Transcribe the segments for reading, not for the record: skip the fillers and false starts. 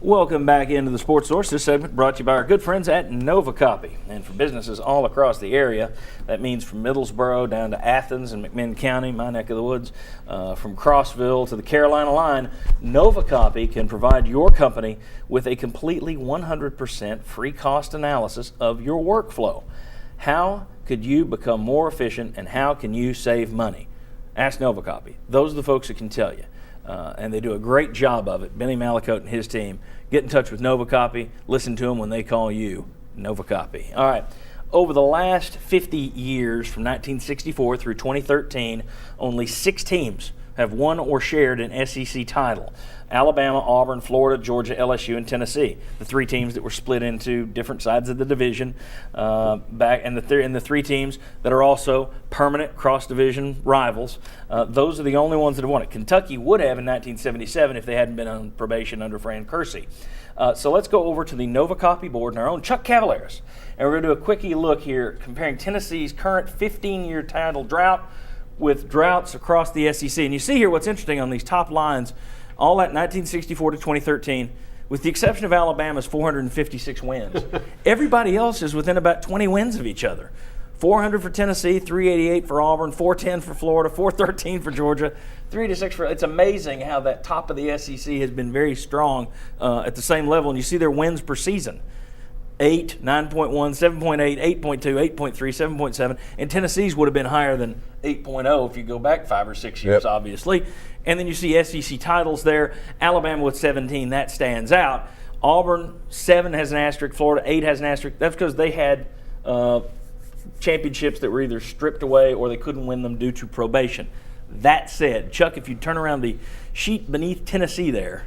Welcome back into the Sports Source. This segment brought to you by our good friends at NovaCopy. And for businesses all across the area, that means from Middlesboro down to Athens and McMinn County, my neck of the woods, from Crossville to the Carolina line, NovaCopy can provide your company with a completely 100% free cost analysis of your workflow. How could you become more efficient and how can you save money? Ask NovaCopy. Those are the folks that can tell you. And they do a great job of it. Benny Malicote and his team. Get in touch with NovaCopy. Listen to them when they call you. NovaCopy. All right. Over the last 50 years, from 1964 through 2013, only 6 teams have won or shared an SEC title. Alabama, Auburn, Florida, Georgia, LSU, and Tennessee. The 3 teams that were split into different sides of the division, and the 3 teams that are also permanent cross-division rivals. Those are the only ones that have won it. Kentucky would have in 1977 if they hadn't been on probation under Fran Kersey. So let's go over to the NovaCopy board and our own Chuck Cavaleris. And we're going to do a quickie look here comparing Tennessee's current 15-year title drought with droughts across the SEC. And you see here what's interesting on these top lines, all at 1964 to 2013, with the exception of Alabama's 456 wins. Everybody else is within about 20 wins of each other. 400 for Tennessee, 388 for Auburn, 410 for Florida, 413 for Georgia, 3-6 for. It's amazing how that top of the SEC has been very strong at the same level. And you see their wins per season. 8, 9.1, 7.8, 8.2, 8.3, 7.7, and Tennessee's would have been higher than 8.0 if you go back 5 or 6 years, obviously. And then you see SEC titles there. Alabama with 17, that stands out. Auburn, 7 has an asterisk. Florida, 8 has an asterisk. That's because they had championships that were either stripped away or they couldn't win them due to probation. That said, Chuck, if you turn around the sheet beneath Tennessee there,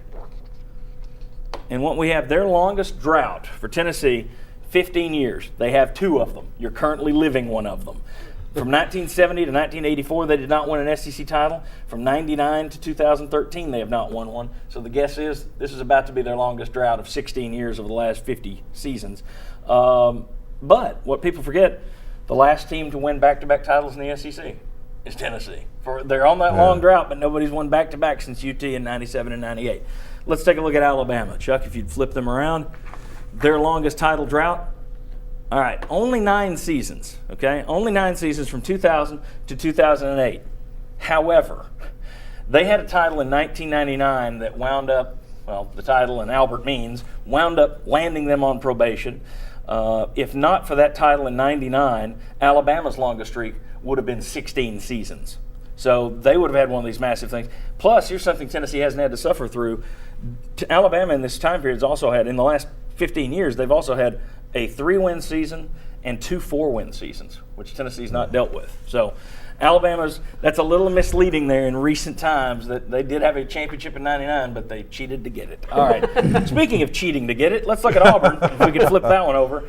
and what we have, their longest drought for Tennessee, 15 years. They have 2 of them. You're currently living one of them. From 1970 to 1984, they did not win an SEC title. From 99 to 2013, they have not won one. So the guess is this is about to be their longest drought of 16 years of the last 50 seasons. But what people forget, the last team to win back-to-back titles in the SEC is Tennessee. They're on that long drought, but nobody's won back-to-back since UT in 97 and 98. Let's take a look at Alabama. Chuck, if you'd flip them around, their longest title drought. All right, only 9 seasons, okay? Only 9 seasons from 2000 to 2008. However, they had a title in 1999 that wound up, the title and Albert Means, wound up landing them on probation. If not for that title in 99, Alabama's longest streak would have been 16 seasons. So they would have had one of these massive things. Plus, here's something Tennessee hasn't had to suffer through. Alabama in this time period has also had, in the last 15 years, they've also had a 3-win season and 2 4-win seasons, which Tennessee's not dealt with. So that's a little misleading there in recent times that they did have a championship in 99, but they cheated to get it. All right. Speaking of cheating to get it, let's look at Auburn, if we could flip that one over.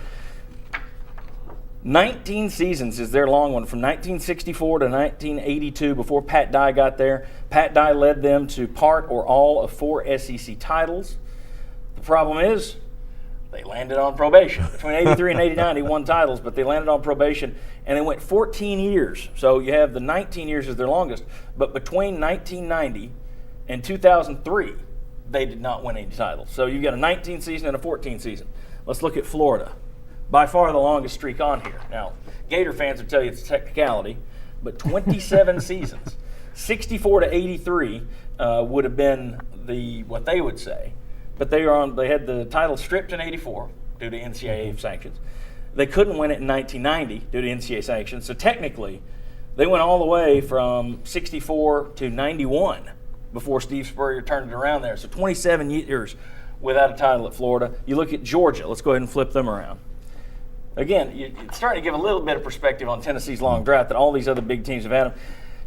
19 seasons is their long one, from 1964 to 1982 before Pat Dye got there. Pat Dye led them to part or all of 4 SEC titles. The problem is they landed on probation. Between 83 and 89, he won titles, but they landed on probation, and they went 14 years. So you have the 19 years as their longest. But between 1990 and 2003, they did not win any titles. So you've got a 19 season and a 14 season. Let's look at Florida. By far the longest streak on here. Now, Gator fans would tell you it's a technicality, but 27 seasons. 64 to 83 would have been what they would say. But they had the title stripped in 84 due to NCAA sanctions. They couldn't win it in 1990 due to NCAA sanctions. So technically, they went all the way from 64 to 91 before Steve Spurrier turned it around there. So 27 years without a title at Florida. You look at Georgia. Let's go ahead and flip them around. Again, it's starting to give a little bit of perspective on Tennessee's long drought that all these other big teams have had them.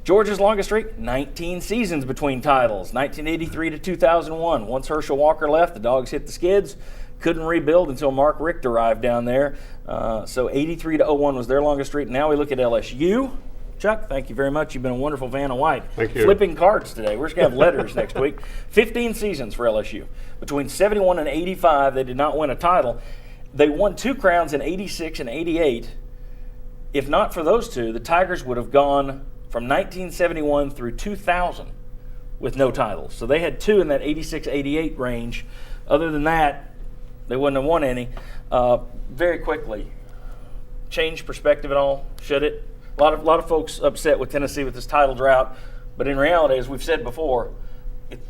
Georgia's longest streak, 19 seasons between titles, 1983 to 2001. Once Herschel Walker left, the Dogs hit the skids, couldn't rebuild until Mark Richt arrived down there. So 83 to 01 was their longest streak. Now we look at LSU. Chuck, thank you very much. You've been a wonderful fan of White. Thank you. Flipping cards today. We're just going to have letters next week. 15 seasons for LSU. Between 71 and 85, they did not win a title. They won 2 crowns in 86 and 88. If not for those 2, the Tigers would have gone from 1971 through 2000 with no titles. So they had 2 in that 86-88 range. Other than that, they wouldn't have won any. Very quickly, change perspective at all? Should it? A lot of folks upset with Tennessee with this title drought, but in reality, as we've said before,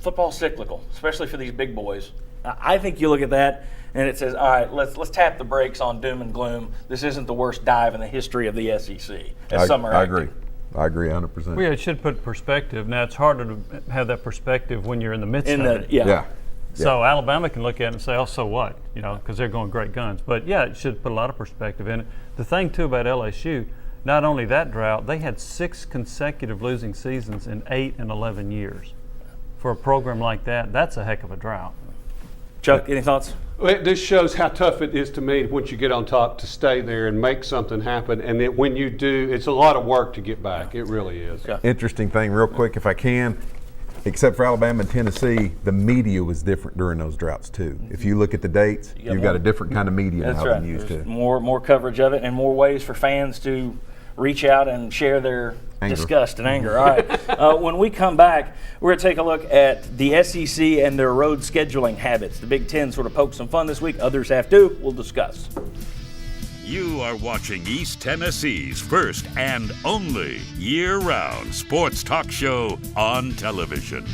football's cyclical, especially for these big boys. I think you look at that and it says, all right, let's tap the brakes on doom and gloom. This isn't the worst dive in the history of the SEC. I agree. I agree 100%. Well, yeah, it should put perspective. Now, it's harder to have that perspective when you're in the midst of it. Yeah. So Alabama can look at it and say, oh, so what? You know, because they're going great guns. But, yeah, it should put a lot of perspective in it. The thing, too, about LSU, not only that drought, they had 6 consecutive losing seasons in 8 and 11 years. For a program like that, that's a heck of a drought. Chuck, any thoughts? Well, this shows how tough it is to me once you get on top to stay there and make something happen. And then when you do, it's a lot of work to get back. It really is. Yeah. Interesting thing, real quick, if I can, except for Alabama and Tennessee, the media was different during those droughts too. If you look at the dates, you've got a different kind of media now than you used to. More coverage of it and more ways for fans to reach out and share their disgust and anger. All right. When we come back, we're going to take a look at the SEC and their road scheduling habits. The Big Ten sort of poked some fun this week. Others have too. We'll discuss. You are watching East Tennessee's first and only year-round sports talk show on television.